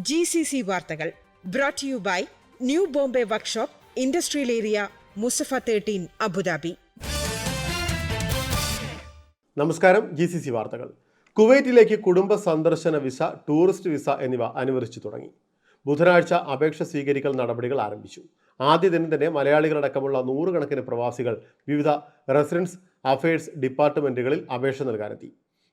GCC വാർത്തകൾ brought to you by new Bombay workshop, industrial area, Musaffah 13, Abu Dhabi. നമസ്കാരം. GCC വാർത്തകൾ. കുവൈറ്റിലേക്ക് കുടുംബ സന്ദർശന വിസ, ടൂറിസ്റ്റ് വിസ എന്നിവ അനുവദിച്ചു തുടങ്ങി. ബുധനാഴ്ച അപേക്ഷ സ്വീകരിക്കൽ നടപടികൾ ആരംഭിച്ചു. ആദ്യ ദിനം തന്നെ മലയാളികളടക്കമുള്ള നൂറുകണക്കിന് പ്രവാസികൾ വിവിധ റെസിഡൻസ് അഫയേഴ്സ് ഡിപ്പാർട്ട്മെന്റുകളിൽ അപേക്ഷ നൽകാനെത്തി.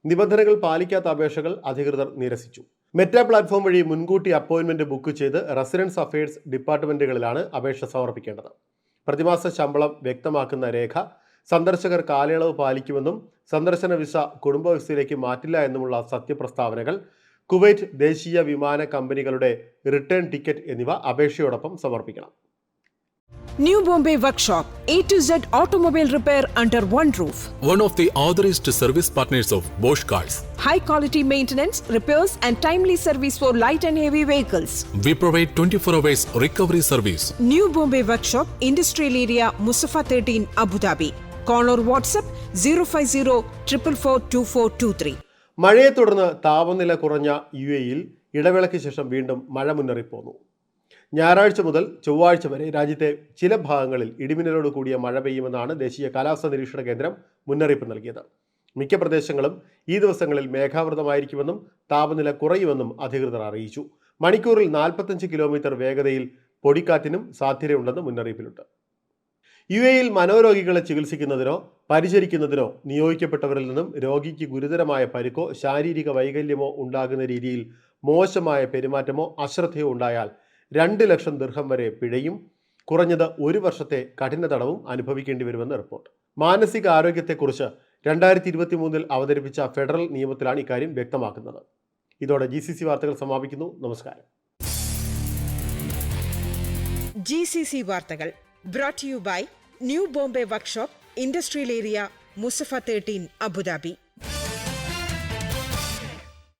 നിബന്ധനകൾ പാലിക്കാത്ത അപേക്ഷകൾ അധികൃതർ നിരസിച്ചു. മെറ്റ പ്ലാറ്റ്ഫോം വഴി മുൻകൂട്ടി അപ്പോയിന്റ്മെന്റ് ബുക്ക് ചെയ്ത് റെസിഡൻസ് അഫയേഴ്സ് ഡിപ്പാർട്ട്മെന്റുകളിലാണ് അപേക്ഷ സമർപ്പിക്കേണ്ടത്. പ്രതിമാസ ശമ്പളം വ്യക്തമാക്കുന്ന രേഖ, സന്ദർശകർ കാലയളവ് പാലിക്കുമെന്നും സന്ദർശന വിസ കുടുംബ വിസയിലേക്ക് മാറ്റില്ല എന്നുമുള്ള സത്യപ്രസ്താവനകൾ, കുവൈറ്റ് ദേശീയ വിമാന കമ്പനികളുടെ റിട്ടേൺ ടിക്കറ്റ് എന്നിവ അപേക്ഷയോടൊപ്പം സമർപ്പിക്കണം. New Bombay Workshop, A to Z automobile repair under one roof. One of the authorized service partners of Bosch Cars. High quality maintenance, repairs and timely service for light and heavy vehicles. We provide 24 hours recovery service. New Bombay Workshop, Industrial Area, Musafa 13, Abu Dhabi. Call or WhatsApp 050-444-2423. മഴയെ തുടർന്ന് താപനില കുറഞ്ഞ UAE-യിൽ ഇടവേളയ്ക്ക് ശേഷം വീണ്ടും മഴ മുന്നറിയിപ്പ് വന്നു. ഞായറാഴ്ച മുതൽ ചൊവ്വാഴ്ച വരെ രാജ്യത്തെ ചില ഭാഗങ്ങളിൽ ഇടിമിന്നലോട് കൂടിയ മഴ പെയ്യുമെന്നാണ് ദേശീയ കാലാവസ്ഥാ നിരീക്ഷണ കേന്ദ്രം മുന്നറിയിപ്പ് നൽകിയത്. മിക്ക പ്രദേശങ്ങളും ഈ ദിവസങ്ങളിൽ മേഘാവൃതമായിരിക്കുമെന്നും താപനില കുറയുമെന്നും അധികൃതർ അറിയിച്ചു. മണിക്കൂറിൽ 45 കിലോമീറ്റർ വേഗതയിൽ പൊടിക്കാറ്റിനും സാധ്യതയുണ്ടെന്ന് മുന്നറിയിപ്പിലുണ്ട്. UAE-യിൽ മനോരോഗികളെ ചികിത്സിക്കുന്നതിനോ പരിചരിക്കുന്നതിനോ നിയോഗിക്കപ്പെട്ടവരിൽ നിന്നും രോഗിക്ക് ഗുരുതരമായ പരിക്കോ ശാരീരിക വൈകല്യമോ ഉണ്ടാകുന്ന രീതിയിൽ മോശമായ പെരുമാറ്റമോ അശ്രദ്ധയോ ഉണ്ടായാൽ 2 ലക്ഷം ദിർഹം വരെ പിഴയും കുറഞ്ഞത് 1 വർഷത്തെ കഠിന തടവും അനുഭവിക്കേണ്ടി വരുമെന്ന് റിപ്പോർട്ട്. മാനസിക ആരോഗ്യത്തെക്കുറിച്ച് 2023 അവതരിപ്പിച്ച ഫെഡറൽ നിയമത്തിലാണ് ഇക്കാര്യം വ്യക്തമാക്കുന്നത്. ഇതോടെ GCC വാർത്തകൾ സമാപിക്കുന്നു. നമസ്കാരം. GCC വാർത്തകൾ brought to you by new Bombay workshop, industrial area, Musaffah 13, Abu Dhabi.